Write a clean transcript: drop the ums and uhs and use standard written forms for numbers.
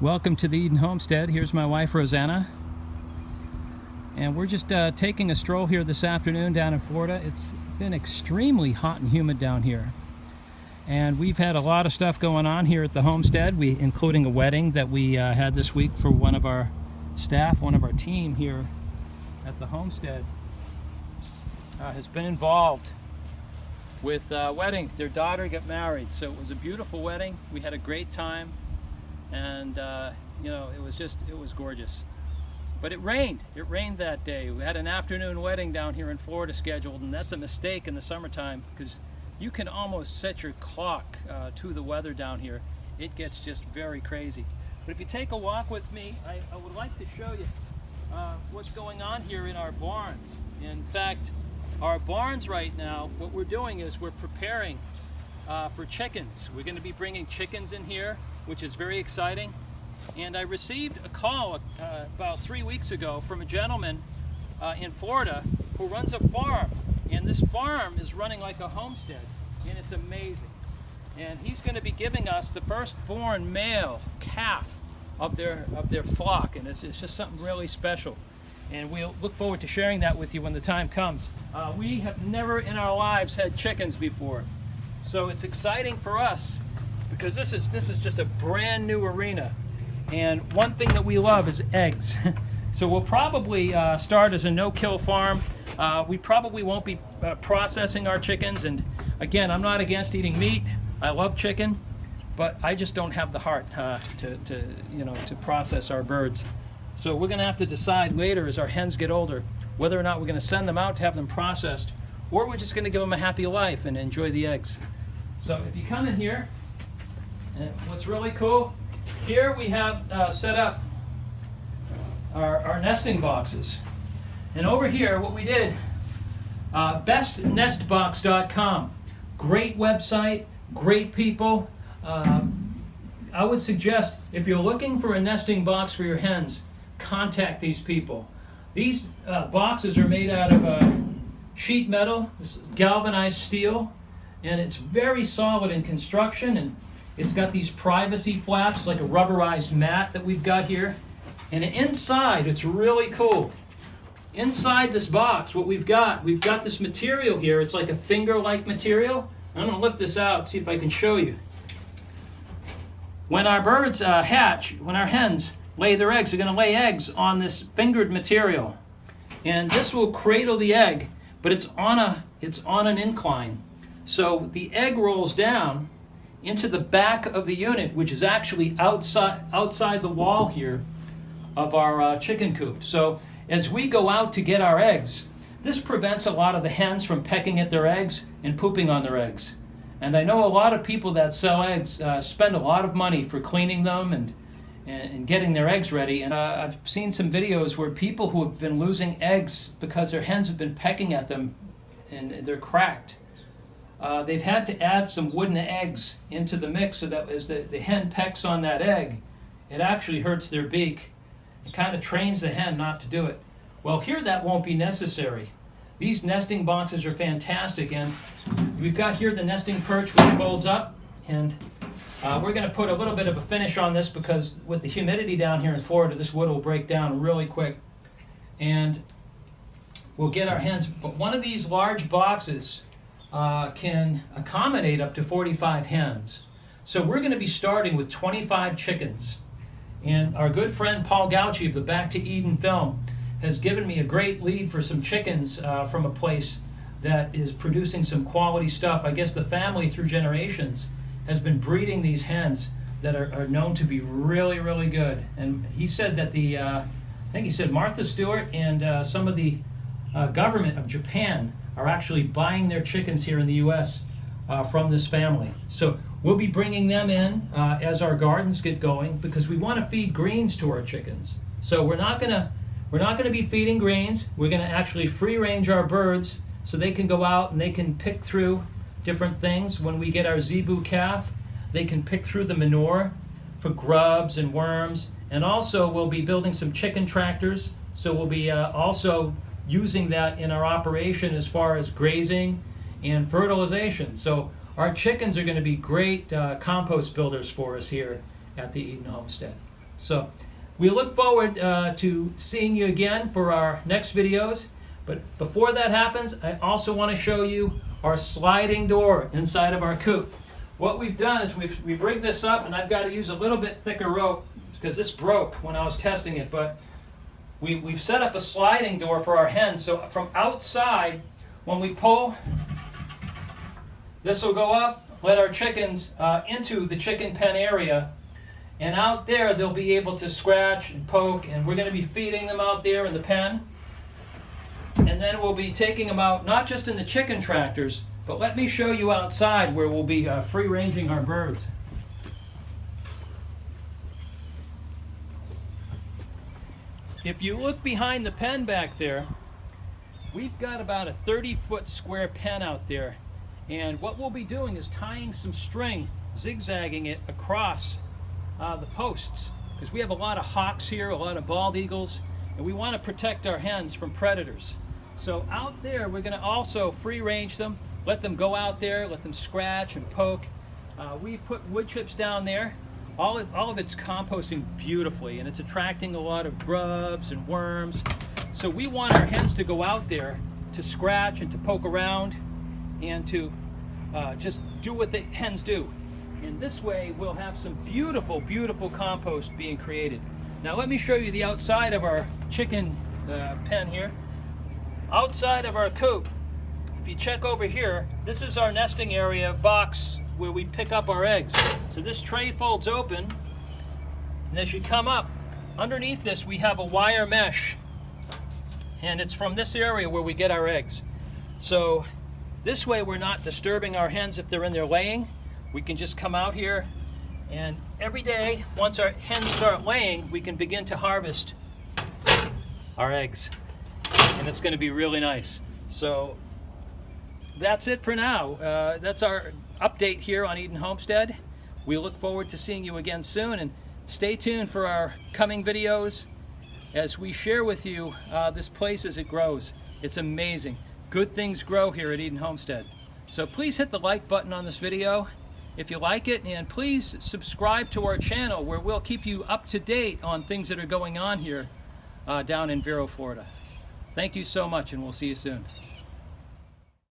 Welcome to the Eden Homestead. Here's my wife Rosanna, and we're just taking a stroll here this afternoon down in Florida. It's been extremely hot and humid down here, and we've had a lot of stuff going on here at the homestead, including a wedding that we had this week for one of our staff. One of our team here at the homestead has been involved with wedding. Their daughter got married, so it was a beautiful wedding. We had a great time. And it was gorgeous. But it rained that day. We had an afternoon wedding down here in Florida scheduled, and that's a mistake in the summertime because you can almost set your clock to the weather down here. It gets just very crazy. But if you take a walk with me, I would like to show you what's going on here in our barns. In fact, our barns right now, what we're doing is we're preparing for chickens. We're going to be bringing chickens in here, which is very exciting. And I received a call about 3 weeks ago from a gentleman in Florida who runs a farm. And this farm is running like a homestead, and it's amazing. And he's going to be giving us the firstborn male calf of their flock, and it's just something really special. And we'll look forward to sharing that with you when the time comes. We have never in our lives had chickens before. So it's exciting for us because this is just a brand new arena, and one thing that we love is eggs. So we'll probably start as a no-kill farm. We probably won't be processing our chickens, and again, I'm not against eating meat. I love chicken, but I just don't have the heart to process our birds. So we're going to have to decide later as our hens get older whether or not we're going to send them out to have them processed, or we're just going to give them a happy life and enjoy the eggs. So if you come in here, and what's really cool, here we have set up our nesting boxes. And over here, what we did, bestnestbox.com. Great website, great people. I would suggest if you're looking for a nesting box for your hens, contact these people. These boxes are made out of sheet metal, this is galvanized steel, and it's very solid in construction, and it's got these privacy flaps like a rubberized mat that we've got here. And inside, it's really cool. Inside this box, what we've got this material here. It's like a finger-like material. I'm going to lift this out, see if I can show you. When our birds hatch, when our hens lay their eggs, they're going to lay eggs on this fingered material. And this will cradle the egg, but it's on an incline. So the egg rolls down into the back of the unit, which is actually outside the wall here of our chicken coop. So as we go out to get our eggs, this prevents a lot of the hens from pecking at their eggs and pooping on their eggs. And I know a lot of people that sell eggs spend a lot of money for cleaning them and getting their eggs ready. And I've seen some videos where people who have been losing eggs because their hens have been pecking at them and they're cracked. They've had to add some wooden eggs into the mix so that as the hen pecks on that egg, it actually hurts their beak. It kind of trains the hen not to do it. Well, here that won't be necessary. These nesting boxes are fantastic, and we've got here the nesting perch which folds up, and we're going to put a little bit of a finish on this because with the humidity down here in Florida, this wood will break down really quick, and we'll get our hens. But one of these large boxes can accommodate up to 45 hens. So we're going to be starting with 25 chickens. And our good friend Paul Gauci of the Back to Eden film has given me a great lead for some chickens from a place that is producing some quality stuff. I guess the family through generations has been breeding these hens that are known to be really, really good. And he said that I think he said Martha Stewart and some of the government of Japan are actually buying their chickens here in the U.S. From this family. So we'll be bringing them in as our gardens get going because we want to feed greens to our chickens. So we're not going to be feeding greens. We're going to actually free range our birds so they can go out and they can pick through different things. When we get our zebu calf, they can pick through the manure for grubs and worms. And also we'll be building some chicken tractors. So we'll be also using that in our operation as far as grazing and fertilization. So our chickens are going to be great compost builders for us here at the Eden Homestead. So we look forward to seeing you again for our next videos. But before that happens, I also want to show you our sliding door inside of our coop. What we've done is we've rigged this up, and I've got to use a little bit thicker rope because this broke when I was testing it. But we've set up a sliding door for our hens. So from outside, when we pull, this will go up, let our chickens into the chicken pen area. And out there, they'll be able to scratch and poke, and we're going to be feeding them out there in the pen. And then we'll be taking them out, not just in the chicken tractors, but let me show you outside where we'll be free-ranging our birds. If you look behind the pen back there, we've got about a 30-foot square pen out there. And what we'll be doing is tying some string, zigzagging it across the posts, because we have a lot of hawks here, a lot of bald eagles, and we want to protect our hens from predators. So out there, we're going to also free-range them, let them go out there, let them scratch and poke. We put wood chips down there. All of it's composting beautifully, and it's attracting a lot of grubs and worms. So we want our hens to go out there to scratch and to poke around and to just do what the hens do. And this way, we'll have some beautiful, beautiful compost being created. Now let me show you the outside of our chicken pen here. Outside of our coop, if you check over here, this is our nesting area box where we pick up our eggs. So this tray folds open, and as you come up, underneath this we have a wire mesh, and it's from this area where we get our eggs. So this way we're not disturbing our hens if they're in there laying. We can just come out here, and every day, once our hens start laying, we can begin to harvest our eggs. And it's going to be really nice. So that's it for now. That's our update here on Eden Homestead. We look forward to seeing you again soon, and stay tuned for our coming videos as we share with you this place as it grows. It's amazing. Good things grow here at Eden Homestead. So please hit the like button on this video if you like it, and please subscribe to our channel where we'll keep you up to date on things that are going on here down in Vero, Florida. Thank you so much, and we'll see you soon.